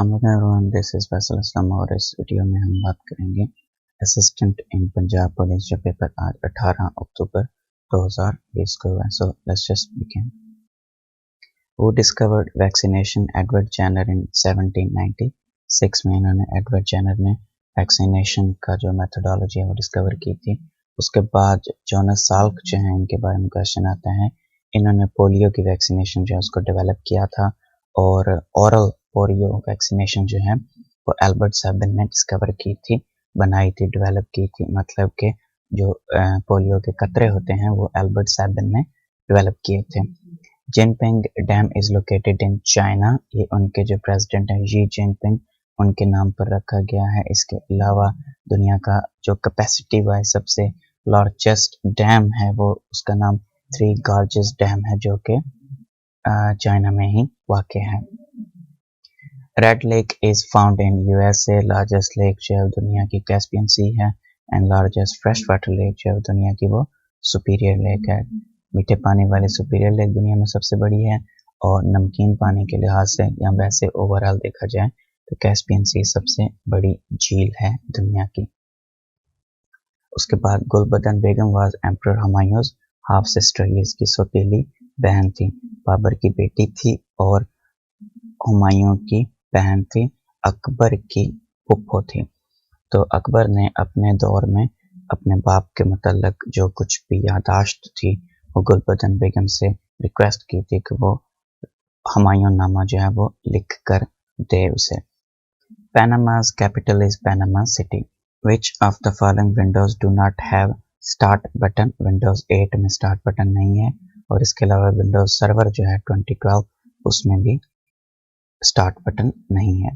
Everyone, this is Faisal Aslam और इस video में हम बात करेंगे असिस्टेंट इन पंजाब पुलिस जो पेपर आज 18 अक्टूबर 2020 को हुआ। So let's just begin. Who discovered vaccination? Edward Jenner in 1796 में इन्होंने एडवर्ड जेनर ने वैक्सीनेशन का जो मेथोडोलॉजी है वो डिस्कवर की थी। उसके बाद जोनास साल्क जो है इनके बारे में क्वेश्चन आता है। इन्होंने पोलियो की वैक्सीनेशन जो है उसको डेवलप किया था और ओरल पोलियो वैक्सीनेशन जो है वो एल्बर्ट सैबिन ने डिस्कवर की थी, बनाई थी, डेवलप की थी। मतलब कि जो पोलियो के कतरे होते हैं वो एल्बर्ट सैबिन ने डेवलप किए थे। Jinping dam is located in China, ये उनके जो प्रेसिडेंट हैं शी जिनपिंग उनके नाम पर रखा गया है। इसके अलावा दुनिया का जो कैपेसिटी वाइज सबसे लार्जेस्ट डैम है वो उसका नाम थ्री गॉर्जेस डैम है जो कि चाइना में ही वाक़ है। Red lake is found in USA, largest lake जो है दुनिया की कैस्पियन सी है and largest fresh water lake जो है दुनिया की वो सुपीरियर लेक है। मीठे पानी वाली सुपीरियर लेक दुनिया में सबसे बड़ी है और नमकीन पानी के लिहाज से या वैसे ओवरऑल देखा जाए तो कैस्पियन सी सबसे बड़ी झील है दुनिया की। उसके बाद Gulbadan Begum was emperor Humayun's half sister, ये इसकी सौतेली बहन थी, बाबर की बेटी थी और हुमायूं की बहन थी, अकबर की फुप्पो थी। तो अकबर ने अपने दौर में अपने बाप के मुतल्लिक जो कुछ भी यादाश्त थी वो गुलबदन बेगम से रिक्वेस्ट की थी कि वो हुमायूं नामा जो है वो लिख कर दे उसे। Panama's capital is Panama City. Which of the following windows do not have start button? Windows 8 में start button नहीं है और इसके अलावा Windows Server जो है 2012 उसमें भी start button नहीं है।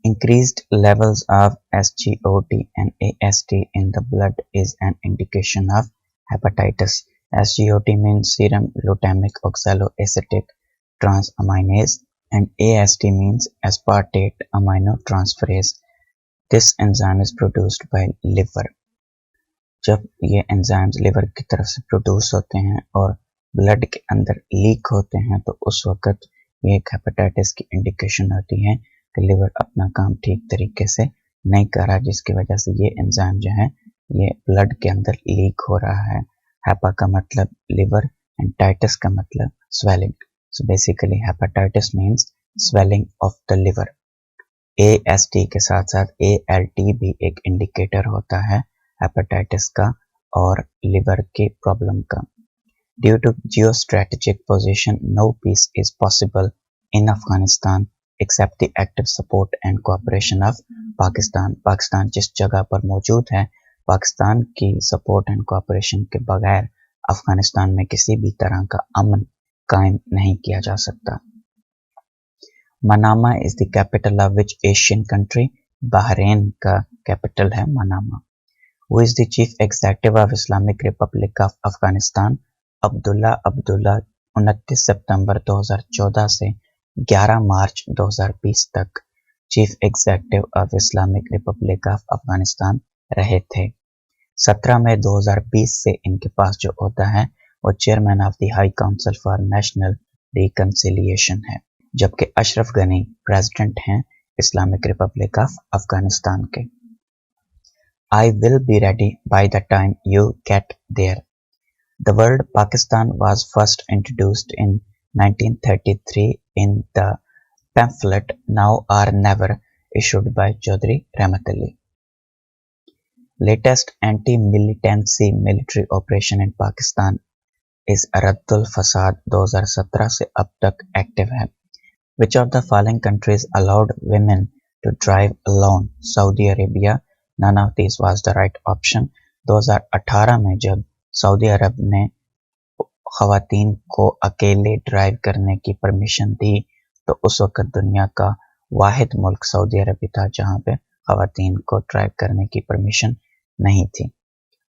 Increased levels of SGOT and AST in the blood is an indication of hepatitis. SGOT means serum glutamic oxaloacetic transaminase and AST means aspartate aminotransferase. This enzyme is produced by liver. जब ये enzymes liver की तरफ से produce होते हैं और blood के अंदर लीक होते हैं तो उस वक्त ये एक हेपेटाइटिस की इंडिकेशन होती है कि लिवर अपना काम ठीक तरीके से नहीं कर रहा, जिसकी वजह से ये एंजाइम जो है ये ब्लड के अंदर लीक हो रहा है। हेपा का मतलब लिवर एंड टाइटिस का मतलब swelling. So basically hepatitis means swelling of the liver. AST के साथ साथ ALT भी एक इंडिकेटर होता है हेपेटाइटिस का और लिवर की प्रॉब्लम का। Due to geostrategic position, no peace is possible in Afghanistan except the active support and cooperation of Pakistan. Pakistan जिस जगह पर मौजूद है, पाकिस्तान की सपोर्ट एंड कोऑपरेशन के बगैर अफगानिस्तान में किसी भी तरह का अमन कायम नहीं किया जा सकता। Manama is the capital of which Asian country? Bahrain का कैपिटल है Manama. Who is the chief executive of Islamic Republic of Afghanistan? Abdullah Abdullah 29 सितंबर 2014 से 11 मार्च 2020 तक chief executive of Islamic Republic of Afghanistan रहे थे। 17 मई 2020 से इनके पास जो होता है वो chairman of the high council for national reconciliation है, जबकि अशरफ गनी प्रेसिडेंट हैं इस्लामिक रिपब्लिक ऑफ अफगानिस्तान के। I will be ready by the time you get there. The word Pakistan was first introduced in 1933 in the pamphlet Now or Never issued by Chaudhry Rahmat Ali. Latest anti-militancy military operation in Pakistan is Raddul Fasad 2017 से अब तक active है। Which of the following countries allowed women to drive alone? Saudi Arabia. None of these was the right option. 2018 में जब Saudi अरब ने ख़वातीन को अकेले ड्राइव करने की परमिशन दी तो उस वक्त दुनिया का वाहिद मुल्क सऊदी अरब था जहां पे ख़वातीन को ड्राइव करने की परमिशन नहीं थी।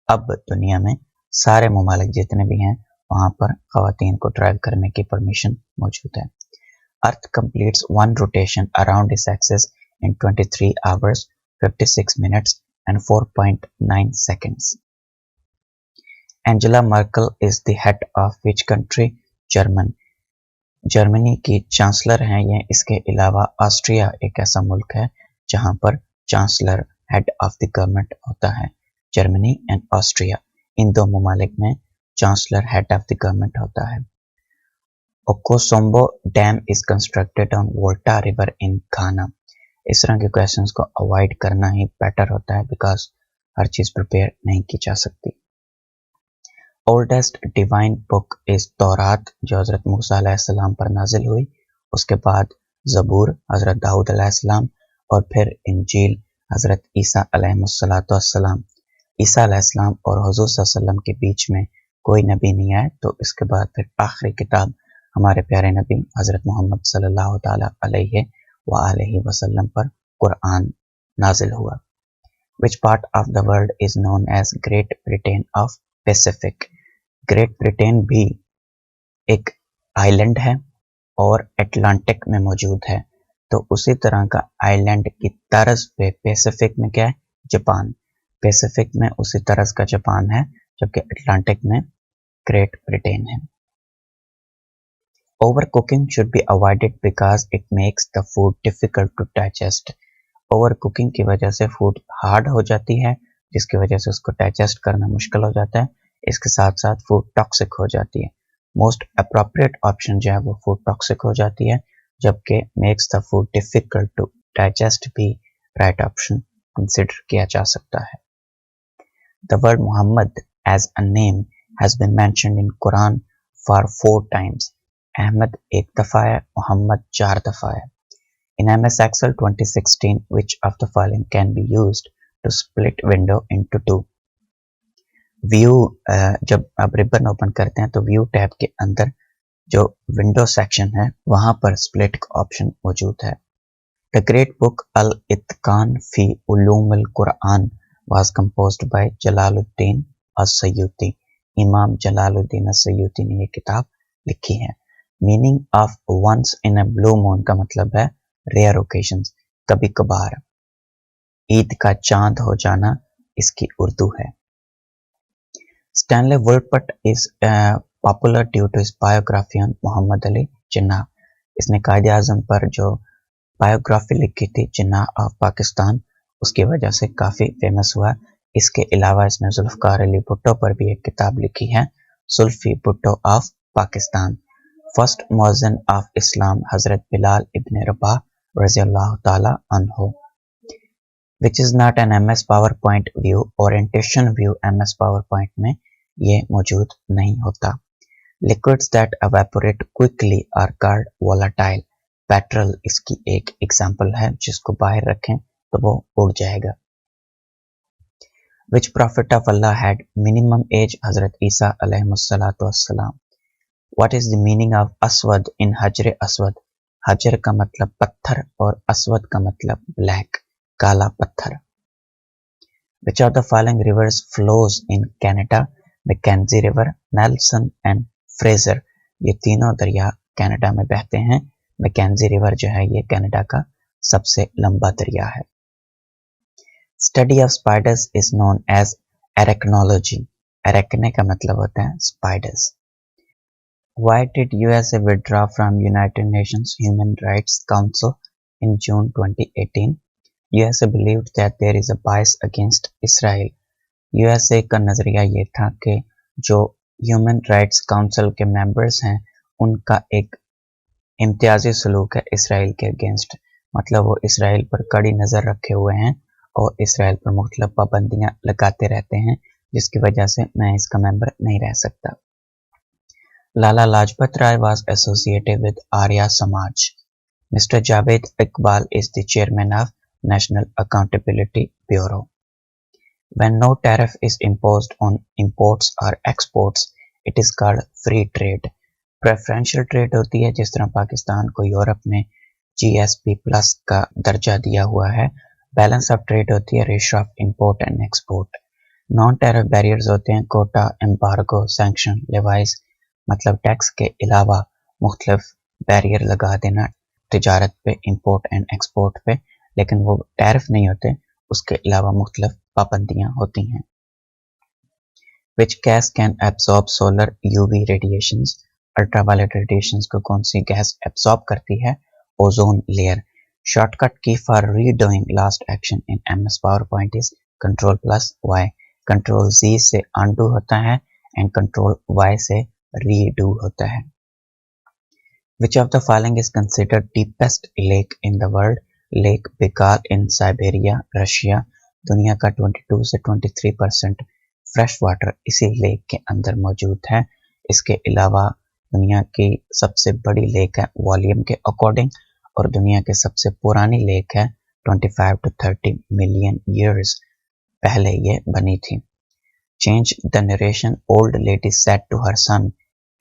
अब दुनिया में सारे ममालिक जितने भी हैं वहां पर ख़वातीन को ड्राइव करने की परमिशन मौजूद है। अर्थ completes one rotation around its axis in 23 hours, 56 minutes and 4.9 seconds. Angela Merkel is the head of which country? German. Germany की चांसलर हैं ये। इसके अलावा ऑस्ट्रिया एक ऐसा मुल्क है जहां पर chancellor head of the government होता है। जर्मनी एंड ऑस्ट्रिया, इन दो ममालिक में chancellor head of the government होता है। Akosombo dam is constructed on Volta river in Ghana. इस तरह के क्वेश्चंस को अवॉइड करना ही बेटर होता है, बिकॉज हर चीज प्रिपेयर नहीं की जा सकती। ओल्डेस्ट डिवाइन बुक इज तौरात, जो हजरत मूसा अलैहिस्सलाम पर नाजिल हुई। उसके बाद ज़बूर हजरत दाऊद अलैहिस्सलाम, और फिर इंजील हजरत ईसा अलैहिस्सलाम। ईसा अलैहिस्सलाम और हुजूर सल्लल्लाहु अलैहि वसल्लम के बीच में कोई नबी नहीं आए, तो इसके बाद फिर आखिरी किताब हमारे प्यारे नबी हजरत मोहम्मद सल्लल्लाहु ताला अलैहि वसल्लम पर कुरान नाजिल हुआ। Which part of the world is known as Great Britain of Pacific? Great Britain भी एक आइलैंड है और अटलांटिक में मौजूद है, तो उसी तरह का आइलैंड की तर्ज पे पैसिफिक में क्या है? जापान। पैसिफिक में उसी तरह का जापान है, जबकि अटलांटिक में ग्रेट ब्रिटेन है। Over cooking should be avoided because it makes the food difficult to digest. Over cooking की वजह से फूड हार्ड हो जाती है, जिसकी वजह से उसको डाइजेस्ट करना मुश्किल हो जाता है। इसके साथ साथ फूड टॉक्सिक हो जाती है। मोस्ट अप्रोप्रिएट ऑप्शन जो है वो फूड टॉक्सिक हो जाती है, जबकि makes the food difficult to digest भी राइट ऑप्शन कंसिडर किया जा सकता है। The word Muhammad as a name has been mentioned in Quran for 4 times. Ahmad एक दफा है, मोहम्मद 4 दफा है। In MS Excel 2016, which of the following can be used to split window into two? View, जब आप रिबन ओपन करते हैं तो व्यू टैब के अंदर जो विंडो सेक्शन है वहां पर स्प्लिट का ऑप्शन मौजूद है। The great book Al Itqan fi Ulumul Quran was composed by Jalaluddin as Suyuti. इमाम जलालुद्दीन अस-सयूती ने ये किताब लिखी है। Meaning of once in a blue moon का मतलब है रेयर ओकेजन्स, कभी कभार। ईद का चांद हो जाना इसकी उर्दू है। Stanley Wolpert is popular due to his biography on Mohammad Ali Jinnah. इसने कायदे आजम पर जो बायोग्राफी लिखी थी जिन्ना ऑफ पाकिस्तान, उसकी वजह से काफ़ी फेमस हुआ। इसके अलावा इसने जुल्फ़कार अली भुट्टो पर भी एक किताब लिखी है, Zulfi Bhutto of Pakistan. First muezzin of Islam Hazrat Bilal ibn Rabah रज़ियल्लाहु ताला अन्हु। Which is not an MS PowerPoint view, orientation view MS PowerPoint में ये मौजूद नहीं होता। Liquids that evaporate quickly are called volatile. Petrol इसकी एक एग्जाम्पल है, जिसको बाहर रखें तो वो उड़ जाएगा। Which prophet of Allah had minimum age हजरत ईसा अलैहिस्सलातु वस्सलाम। What is the meaning of Aswad in Hajar Aswad. हजर का मतलब पत्थर और असवद का मतलब ब्लैक, काला पत्थर। Which of the following rivers flows in Canada. Mackenzie river, Nelson and Fraser. ये तीनों दरिया कनाडा में बहते हैं। मैकेंजी रिवर जो है ये कनाडा का सबसे लंबा दरिया है। Study of spiders is known as arachnology. Arachne का मतलब होता है spiders. Why did USA withdraw from United Nations Human Rights Council in June 2018? USA believed that there is a bias against Israel. USA का नजरिया ये था कि जो ह्यूमन राइट्स काउंसिल के मेंबर्स हैं उनका एक इम्तियाजी सलूक है इसराइल के अगेंस्ट। मतलब वो इसराइल पर कड़ी नज़र रखे हुए हैं और इसराइल पर मुख्तलिफ पाबंदियाँ लगाते रहते हैं, जिसकी वजह से मैं इसका मेंबर नहीं रह सकता। Lala Lajpat Rai was associated with Arya Samaj. Mr. Javed Iqbal is the chairman of National Accountability Bureau. When no tariff is imposed on imports or exports, it is called free trade. Preferential trade होती है, जिस तरह पाकिस्तान को Europe में GSP plus का दर्जा दिया हुआ है। बैलेंस ऑफ ट्रेड होती है ratio of import and export. Non tariff barriers होते हैं कोटा, एम्बार्गो, सैंक्शन, लेवाइस, मतलब टैक्स के अलावा मुख्तलिफ बैरियर लगा देना तिजारत पे, इंपोर्ट एंड एक्सपोर्ट पे, लेकिन वो टैरिफ नहीं होते, उसके अलावा मुख्तलिफ पाबंदियाँ होती हैं। Which gas can absorb solar UV radiations. Ultraviolet radiations को कौन सी गैस एब्सॉर्ब करती है? Ozone layer. Shortcut key for redoing last action in MS PowerPoint is Ctrl+Y। Ctrl Z से undo होता है एंड Ctrl+Y से रीडू होता है। Which of the following is considered deepest lake in the world? Lake Baikal in Siberia, Russia। दुनिया का 22 से 23% fresh water इसी लेक के अंदर मौजूद है। इसके अलावा दुनिया की सबसे बड़ी लेक है वॉल्यूम के अकॉर्डिंग, और दुनिया के सबसे पुरानी लेक है 25 to 30 मिलियन ईयर्स पहले ये बनी थी। Change the narration. Old lady said to her son,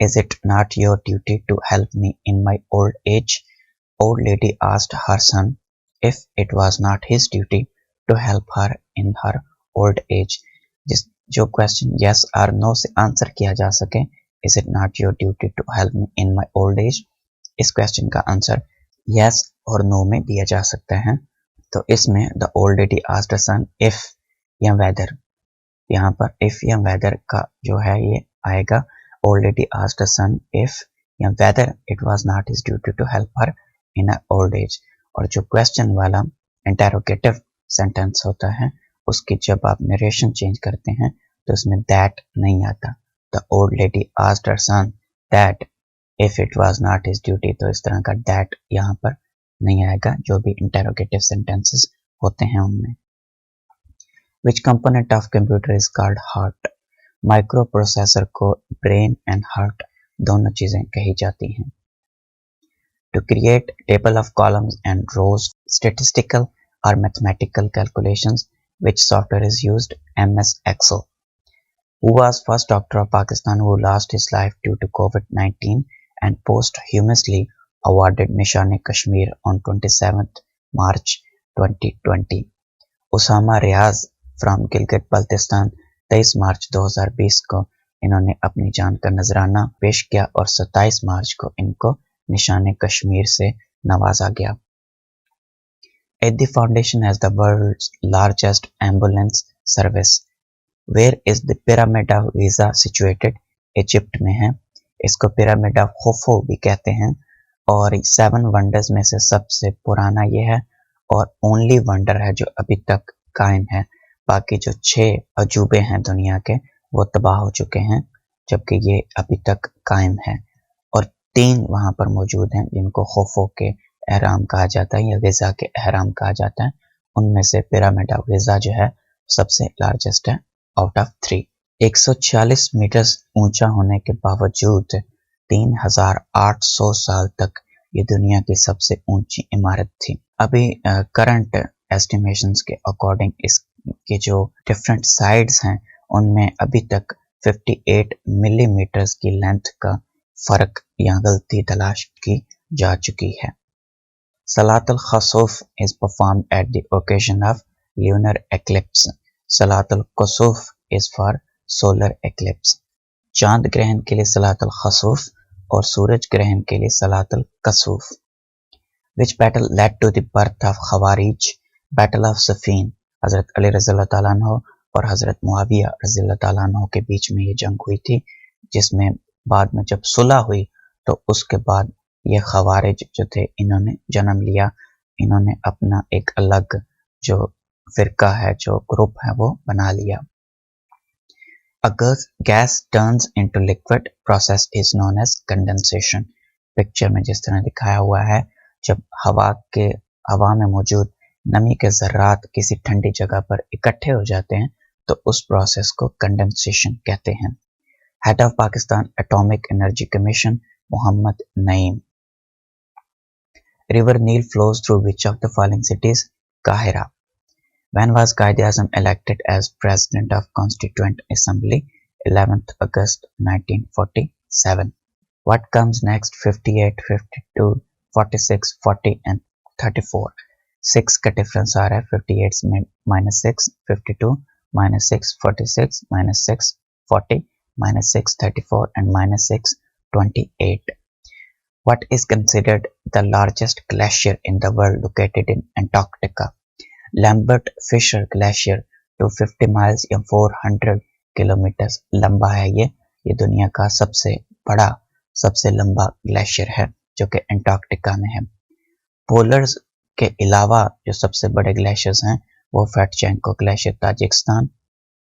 "Is it not your duty to help me in my old age?" Old lady asked her son if it was not his duty to help her in her old age. जो question yes और no से answer किया जा सके, is it not your duty to help me in my old age, इस question का answer yes और no में दिया जा सकता है। तो इसमें the old lady asked her son if या whether, यहाँ पर if या whether का जो है ये आएगा। Old lady asked her son if या whether it was not his duty to help her in her old age। और जो question वाला interrogative sentence होता है उसकी जब आप narration change करते हैं तो उसमें that नहीं आता। The old lady asked her son that if it was not his duty, तो इस तरह का that यहाँ पर नहीं आएगा जो भी interrogative sentences होते हैं उनमें। Which component of computer is called heart? Microprocessor को ब्रेन एंड हार्ट दोनों चीजें कही जाती हैं। To create table of columns and rows, statistical or mathematical calculations, which software is used? MS Excel. Who was first doctor of Pakistan who lost his life due to COVID-19 and posthumously awarded Nishan-e-Kashmir on 27th March 2020? Usama Riaz from Gilgit Baltistan 23 March 2020 को इन्होंने अपनी जान का नजराना पेश किया और 27 मार्च को इनको निशान कश्मीर से नवाजा गया। Edhi foundation has the world's largest ambulance service. Where is the pyramid of Giza situated? Egypt में है। इसको पिरामिड ऑफ खुफू भी कहते हैं और 7 वंडर्स में से सबसे पुराना ये है और ओनली वंडर है जो अभी तक कायम है। बाकी जो 6 अजूबे हैं दुनिया के वो तबाह हो चुके हैं, जबकि ये अभी तक कायम है। और 3 वहां पर मौजूद हैं जिनको खुफू के एहराम कहा जाता है या गिज़ा के एहराम कहा जाता है। उनमें से पिरामिड ऑफ गिज़ा जो है सबसे लार्जेस्ट है आउट ऑफ 3। 146 मीटर ऊंचा होने के बावजूद 3800 साल तक ये दुनिया की सबसे ऊंची इमारत थी। अभी करंट एस्टिमेशंस के अकॉर्डिंग इसके जो डिफरेंट साइड्स हैं उनमें अभी तक 58 मिलीमीटर्स की लेंथ का फर्क या गलती तलाश की जा चुकी है। सलातुल खसूफ is performed at the occasion of lunar eclipse. सलातुल कुसूफ इज फॉर सोलर एक्लिप्स। चांद ग्रहण के लिए सलातुल खसूफ और सूरज ग्रहण के लिए सलातुल कसूफ। Which battle led to the birth of Khawarij? Battle of Siffin। हजरत अली रज़ियल्लाहु ताला अन्हु और हजरत मुआविया रज़ियल्लाहु ताला अन्हु के बीच में ये जंग हुई थी, जिसमें बाद में जब सुलह हुई तो उसके बाद ये खवारिज जो थे इन्होंने जन्म लिया। इन्होंने अपना एक अलग जो फिरका है, जो ग्रुप है वो बना लिया। A gas turns into liquid process is known as condensation। Picture में जिस तरह दिखाया हुआ है, जब हवा में मौजूद नमी के ज़र्रात किसी ठंडी जगह पर इकट्ठे हो जाते हैं तो उस प्रोसेस को कंडेंसेशन कहते हैं। Head of Pakistan atomic energy commission Muhammad Naeem. River Nile flows through which of the following cities? काहिरा। When was Quaid-e-Azam elected as President of Constituent Assembly? 11th August 1947. What comes next? 58, 52, 46, 40 and 34. 6 का difference आ रहा है। 58 में -6, 52 -6, 46 -6, 40 -6, 34 and -6, 28. What is considered the largest glacier in the world located in Antarctica? Lambert Fisher glacier 250 miles या 400 kilometre लंबा है। ये दुनिया का सबसे बड़ा सबसे लंबा ग्लेशियर है जो कि एंटार्क्टिका में है। पोलर्स के अलावा जो सबसे बड़े ग्लेशियर्स हैं वो Fedchenko glacier Tajikistan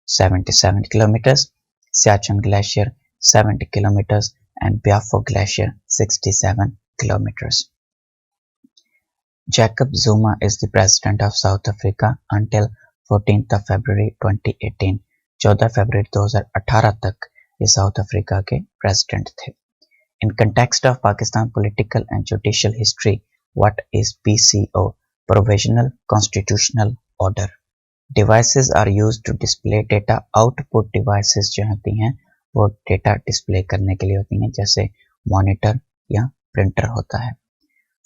77 kilometres, Siachen glacier 70 kilometres and Biafo Glacier 67 kilometers. Jacob Zuma is the president of South Africa until 14th of February 2018. 14 फरवरी 2018 तक ये साउथ अफ्रीका के प्रेसिडेंट थे। In context of Pakistan political and judicial history, what is PCO? Provisional Constitutional Order. Devices are used to display data. Output devices जो होती हैं वो data display करने के लिए होती हैं, जैसे मॉनिटर या प्रिंटर होता है।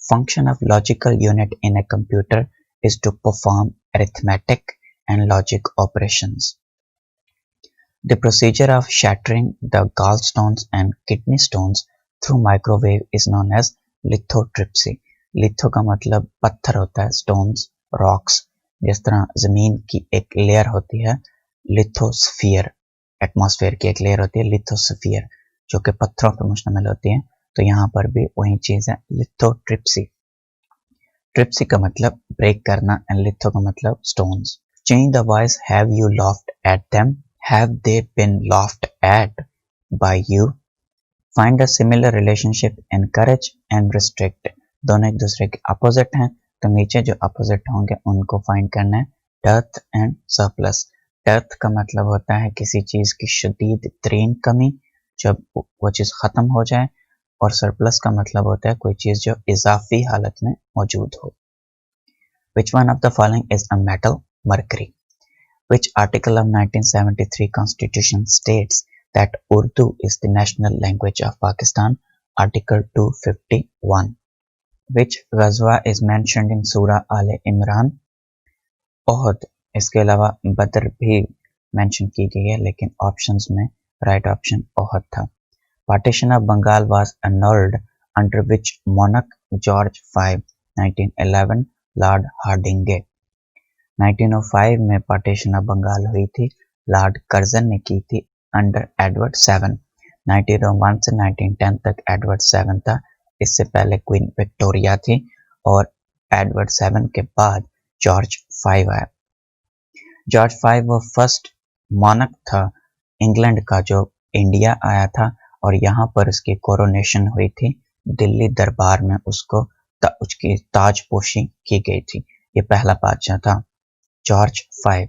Function of logical unit in a computer is to perform arithmetic and logic operations. The procedure of shattering the gallstones and kidney stones through microwave is known as lithotripsy. Litho का मतलब पत्थर होता है, stones, rocks, जिस तरह जमीन की एक लेयर होती है लिथोस्फीयर, एटमॉस्फेयर की एक लेयर होती है लिथोस्फीयर जो कि पत्थरों पर मुश्तमिल होती है, तो यहाँ पर भी वही चीज है लिथोट्रिप्सी। ट्रिप्सी का मतलब ब्रेक करना एंड लिथो का मतलब stones. Change the voice have you laughed at them, have they been laughed at by you. Find a similar relationship, encourage and restrict, दोनों एक दूसरे के अपोजिट हैं, तो नीचे जो अपोजिट होंगे उनको फाइंड करना है। Dearth and surplus. डर्थ का मतलब होता है किसी चीज की शदीद तरीन कमी, जब वो चीज खत्म हो जाए, और सरप्लस का मतलब होता है कोई चीज जो इजाफी हालत में मौजूद हो। Which one of the following is a metal? Mercury. Which article of 1973 Constitution states that Urdu is the national language of Pakistan? Article 251. Which ghazwa is mentioned in Surah Al-Imran? Uhud. इसके अलावा बदर भी मेंशन की गई है, लेकिन options में right option Uhud था। Partition of Bengal was annulled under which monarch? George V, 1911 Lord Hardinge. 1905 में पार्टीशन ऑफ बंगाल हुई थी, लॉर्ड कर्जन ने की थी अंडर एडवर्ड VII। 1901 से 1910 तक एडवर्ड VII था, इससे पहले क्वीन विक्टोरिया थी, और एडवर्ड VII के बाद जॉर्ज V आया। जॉर्ज V वो फर्स्ट मॉनर्क था इंग्लैंड का जो इंडिया आया था, और यहाँ पर उसकी कोरोनेशन हुई थी, दिल्ली दरबार में उसको उसकी ताजपोशी की गई थी। ये पहला बादशाह था जॉर्ज V।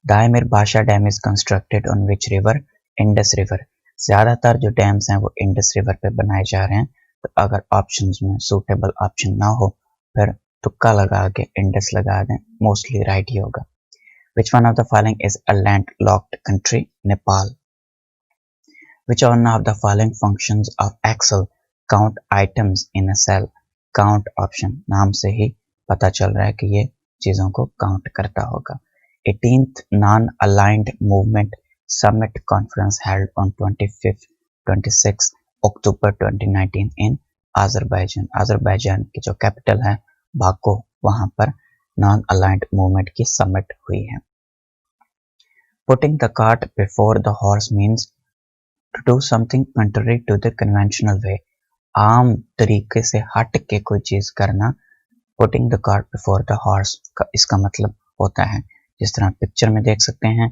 दायमिर भाषा dam is constructed on which river? Indus river. ज्यादातर जो डैम्स हैं वो इंडस रिवर पे बनाए जा रहे हैं, तो अगर ऑप्शंस में सूटेबल ऑप्शन ना हो फिर तुक्का लगा के इंडस लगा दें, मोस्टली राइट ही होगा। Which one of the following is a landlocked country? Nepal. Which one of the following functions of Excel? Count items in a cell. Count option नाम से ही पता चल रहा है कि ये चीजों को काउंट करता होगा। 18th Non-Aligned Movement Summit Conference held on 25-26 October 2019 in Azerbaijan. Azerbaijan की जो कैपिटल है बाको, वहां पर नॉन अलाइंड मूवमेंट की समिट हुई है। Putting the cart before the horse means to do something contrary to the conventional way. आम तरीके से हट के कोई चीज करना, Putting the cart before the horse का इसका मतलब होता है। जिस तरह पिक्चर में देख सकते हैं,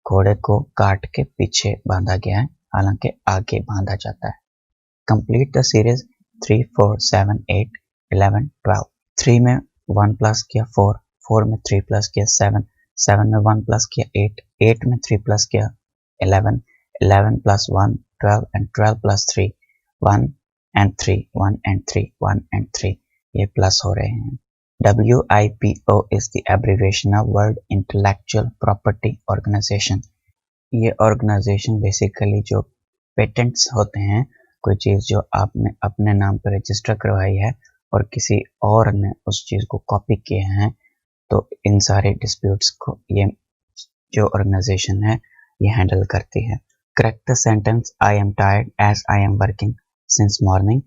घोड़े को काट के पीछे बांधा गया है, हालांकि आगे बांधा जाता है। Complete the series 3, 4, 7, 8, 11, 12। 3 में 1 प्लस किया 4, 4 में 3 प्लस किया 7, 7 में 1 प्लस किया 8, 8 में 3 प्लस किया 11, 11 plus 1 12 and 12 plus 3 1 and 3 1 and 3 1 and 3, ये प्लस हो रहे हैं। WIPO is the abbreviation of World Intellectual Property Organization। ये ऑर्गेनाइजेशन बेसिकली जो पेटेंट्स होते हैं, कोई चीज जो आपने अपने नाम पर रजिस्टर करवाई है और किसी और ने उस चीज को कॉपी किए हैं, तो इन सारे डिस्प्यूट्स को ये जो ऑर्गेनाइजेशन है ये हैंडल करती है। Correct the sentence I am tired as I am working since morning.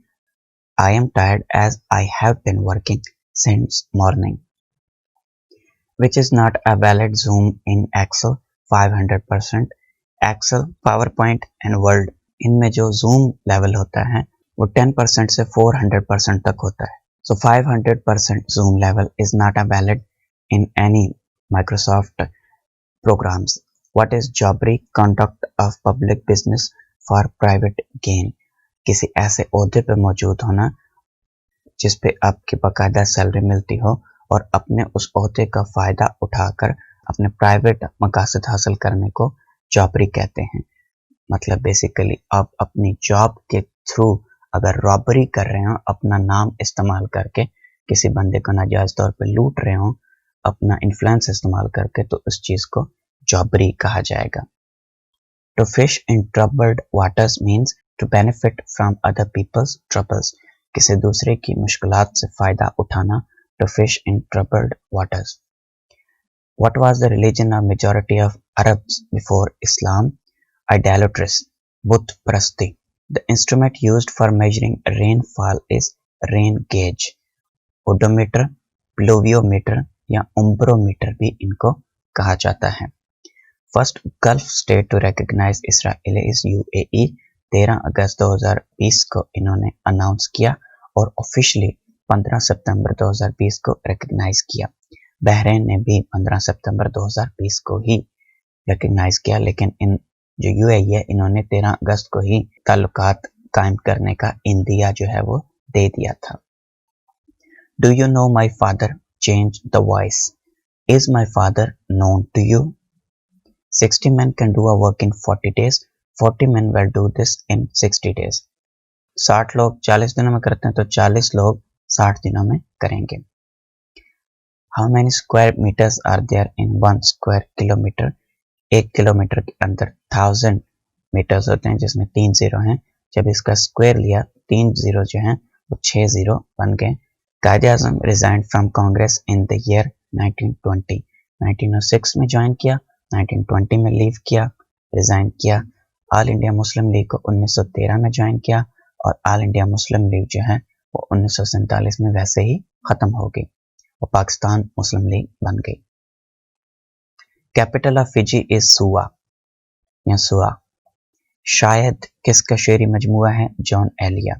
I am tired as I have been working since morning. Which is not a valid zoom in Excel? 500%, Excel, PowerPoint and Word। इनमें जो zoom level होता है वो 10% से 400% तक होता है. So 500% zoom level is not a valid in any Microsoft programs. What is jobbery? Conduct of public business for private gain. किसी ऐसे ओहदे पे मौजूद होना जिस पे आपकी बाकायदा सैलरी मिलती हो और अपने उस ओहदे का फायदा उठाकर अपने प्राइवेट मकासद हासिल करने को जॉबरी कहते हैं. मतलब बेसिकली आप अपनी जॉब के थ्रू अगर रॉबरी कर रहे हो, अपना नाम इस्तेमाल करके किसी बंदे को नाजायज तौर पे लूट रहे हो अपना इन्फ्लुएंस इस्तेमाल करके, तो उस चीज को जॉबरी कहा जाएगा. To fish in troubled waters means to benefit from other people's troubles. किसी दूसरे की मुश्किलात से फायदा उठाना. To fish in troubled waters. What was the religion of majority of Arabs before Islam? Idolatry, Butt Prasti. The instrument used for measuring rainfall is rain gauge. Odometer, pluviometer या umbrometer भी इनको कहा जाता है. First Gulf state to recognize Israel is UAE. 13 अगस्त 2020 को इन्होंने announce किया और ऑफिशियली 15 सितंबर 2020 को रिकग्नाइज किया. बहरीन ने भी 15 सितंबर 2020 को ही रिकग्नाइज किया, लेकिन इन जो यूएई है इन्होंने 13 अगस्त को ही ताल्लुकात कायम करने का इंदिया जो है वो दे दिया था. Do you know my father? Change the voice. Is my father known to you? 60 men can do a work in 40 days. 40 men will do this in 60 days. 60 लोग 40 दिनों में करते हैं तो 40 लोग 60 दिनों में करेंगे. How many square meters are there in 1 square kilometer? 1 kilometre के अंदर 1000 मीटर्स होते हैं जिसमें 3 जीरो हैं. जब इसका स्क्वायर लिया 3 जीरो जो हैं वो 6 जीरो बन गए. Quaid e Azam resign from Congress in the year 1920. 1906 में ज्वाइन किया, 1920 में लीव किया, रिजाइन किया. ऑल इंडिया मुस्लिम लीग को 1913 में ज्वाइन किया और ऑल इंडिया मुस्लिम लीग जो है वो 1947 में वैसे ही खत्म हो गई और पाकिस्तान मुस्लिम लीग बन गई. कैपिटल ऑफ फिजी इज सुआ या सुआ. शायद किसका शेरी मजमुआ है? जॉन एलिया.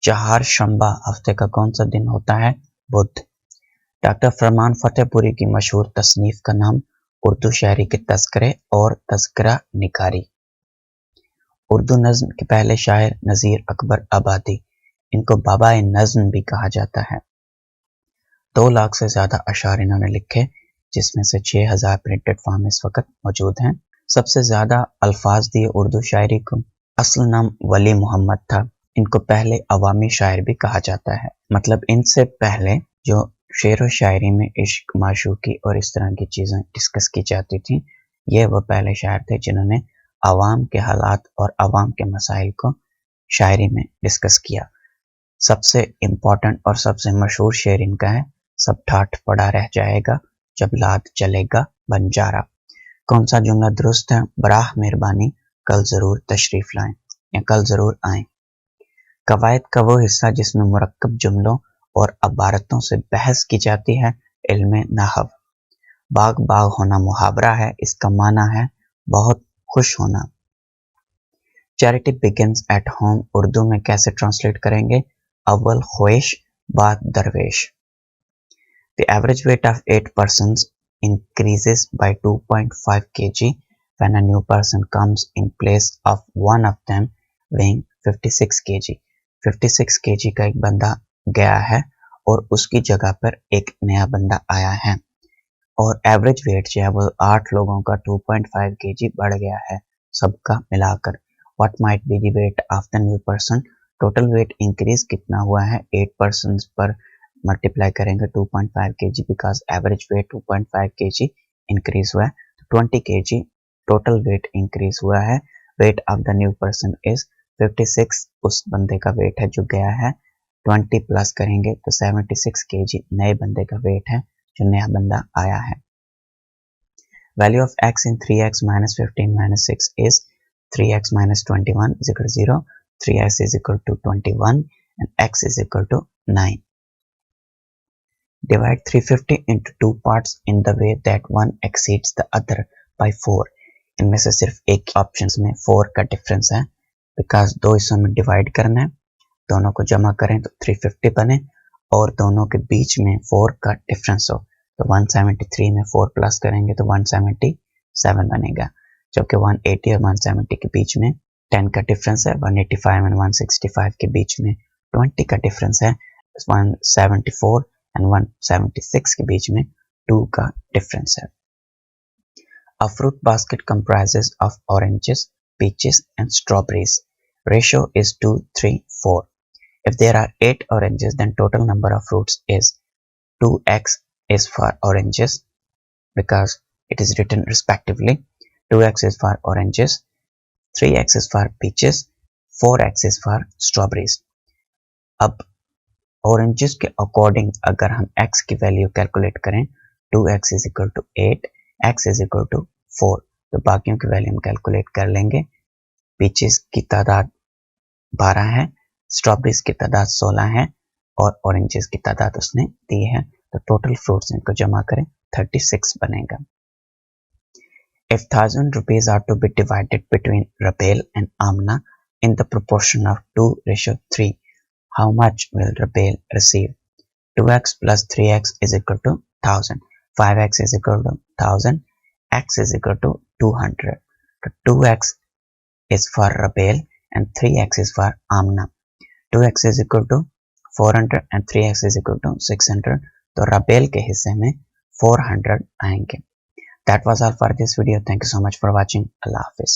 चहार शंबा हफ्ते का कौन सा दिन होता है? बुध. डॉक्टर फरमान फतेहपुरी की मशहूर तसनीफ का नाम? उर्दू शायरी के तस्करे और तस्करा निकारी. उर्दू नज्म के पहले शायर नज़ीर अकबर आबादी. इनको बाबा नज्म भी कहा जाता है. 2 लाख से ज्यादा अशार इन्होंने लिखे जिसमें से 6000 प्रिंटेड फॉर्म इस वक्त मौजूद हैं. सबसे ज्यादा अल्फाज दिए उर्दू शायरी को. असल नाम वली मोहम्मद था. इनको पहले अवामी शायर भी कहा जाता है. मतलब इनसे पहले जो शेर व शायरी में इश्क, माशूकी और इस तरह की चीजें डिस्कस की जाती थी, ये वो पहले शायर थे जिन्होंने अवाम के हालात और अवाम के मसाइल को शायरी में डिस्कस किया. सबसे इम्पोर्टेंट और सबसे मशहूर शेर इनका है, सब ठाठ पड़ा रह जाएगा जब लाद चलेगा बंजारा. कौन सा जुमला दुरुस्त है? बराह मेहरबानी कल जरूर तशरीफ लाएं या कल जरूर आएं. कवायद का वो हिस्सा जिसमें मुरक्कब जुमलों और अबारतों से बहस की जाती है, इल्मे नाहव. बाग बाग होना मुहावरा है, इसका माना है बहुत खुश होना. Charity begins at home Urdu में कैसे ट्रांसलेट करेंगे? अव्वल ख्वेश बाद दरवेश. The average weight of 8 persons increases by 2.5 kg when a new person comes in place of one of them weighing 56 kg. 56 kg का एक बंदा गया है और उसकी जगह पर एक नया बंदा आया है और एवरेज वेट जो है वो 8 लोगों का 2.5 kg बढ़ गया है सबका मिलाकर. What might be the weight of the new person? Total weight increase कितना हुआ है? 8 persons पर मल्टीप्लाई करेंगे 2.5 kg because average weight 2.5 kg increase हुआ है. 20 kg टोटल वेट इंक्रीज हुआ है. Weight of the new person is 56. उस बंदे का वेट है जो गया है. 20 प्लस करेंगे तो 76 kg नए बंदे का वेट है जो नया बंदा आया है. Value of x in 3x minus 15 minus 6 is 3x minus 21 is equal to 0. 3x is equal to 21 and x is equal to 9. Divide 350 into 2 parts in the way that one exceeds the other by 4. इनमें से सिर्फ एक option में 4 का difference है, because दो हिस्सों में डिवाइड करना है, दोनों को जमा करें तो 350 बने और दोनों के बीच में 4 का डिफरेंस हो, तो 173 में 4 प्लस करेंगे तो 177 बनेगा, जबकि 180 और 170 के बीच में 10 का डिफरेंस है, 185 एंड 165 के बीच में 20 का डिफरेंस है, 174 एंड 176 के बीच में 2 का डिफरेंस है। A fruit basket comprises of oranges, peaches and strawberries. Ratio is 2:3:4. If there are 8 oranges, then total number of fruits is 2x is for oranges because it is written respectively. 2x is for oranges, 3x is for peaches, 4x is for strawberries. अब oranges के according अगर हम x की value calculate करें 2x is equal to 8, x is equal to 4, तो बाकियों की value हम कैलकुलेट कर लेंगे। पीचेस की तादाद 12 है, स्ट्रॉबेरीज की तादाद 16 है और ऑरेंजेस की तादाद उसने दी है, तो टोटल फ्रूट्स इनको जमा करें 36 बनेगा। If 1000 rupees are to be divided between Rabel and Amna in the proportion of 2:3, how much will Rabel receive? 2x plus 3x is equal to 1000, 5x is equal to 1000, x is equal to 200. So 2x is for Rabel and 3x is for Amna. 2x is equal to 400 and 3x is equal to 600. तो Rabel के हिस्से में 400 आएंगे। That was all for this video. Thank you so much for watching. Allah Hafiz.